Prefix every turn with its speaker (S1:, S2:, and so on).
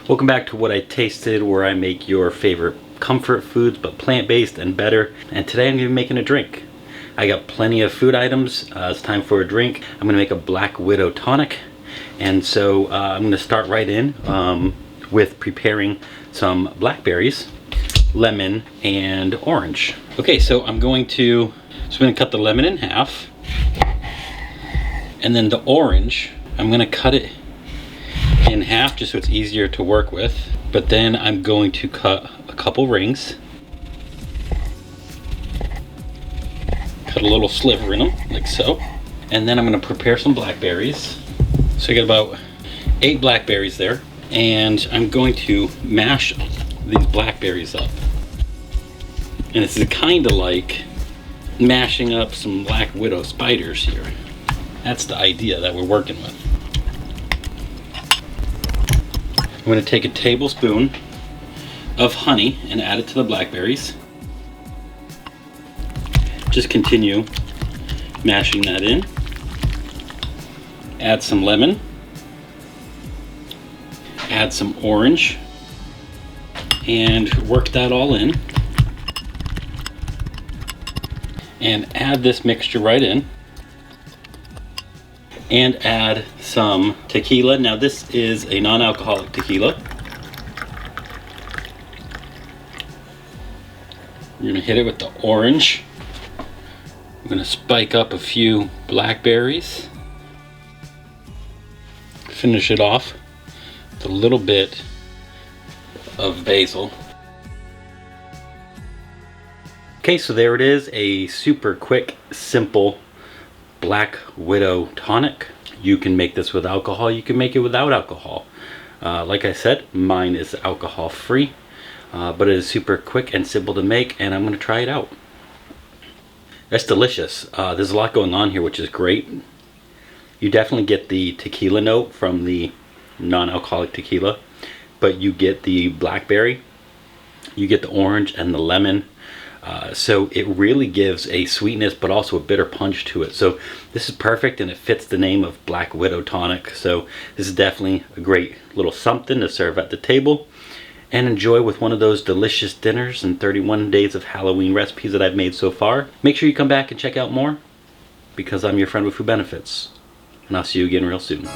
S1: Welcome back to What I Tasted, where I make your favorite comfort foods, but plant-based and better. And today I'm going to be making a drink. I got plenty of food items. It's time for a drink. I'm going to make a Black Widow Tonic. And so I'm going to start right in with preparing some blackberries, lemon, and orange. Okay, so I'm going to cut the lemon in half. And then the orange, I'm going to cut it in half just so it's easier to work with. But then I'm going to cut a couple rings. Cut a little sliver in them, like so. And then I'm going to prepare some blackberries. So I got about 8 blackberries there. And I'm going to mash these blackberries up. And this is kind of like mashing up some Black Widow spiders here. That's the idea that we're working with. I'm going to take a tablespoon of honey and add it to the blackberries. Just continue mashing that in. Add some lemon. Add some orange. And work that all in. And add this mixture right in. And add some tequila. Now this is a non-alcoholic tequila. We're gonna hit it with the orange. I'm gonna spike up a few blackberries. Finish it off with a little bit of basil. Okay, so there it is, a super quick, simple Black Widow Tonic. You can make this with alcohol, you can make it without alcohol. Like I said, mine is alcohol free, but it is super quick and simple to make, and I'm going to try it out. That's delicious. There's a lot going on here, which is great. You definitely get the tequila note from the non-alcoholic tequila, but you get the blackberry, you get the orange and the lemon. So it really gives a sweetness but also a bitter punch to it. So this is perfect, and it fits the name of Black Widow Tonic. So this is definitely a great little something to serve at the table and enjoy with one of those delicious dinners and 31 days of Halloween recipes that I've made so far. Make sure you come back and check out more, because I'm your friend with food benefits, and I'll see you again real soon.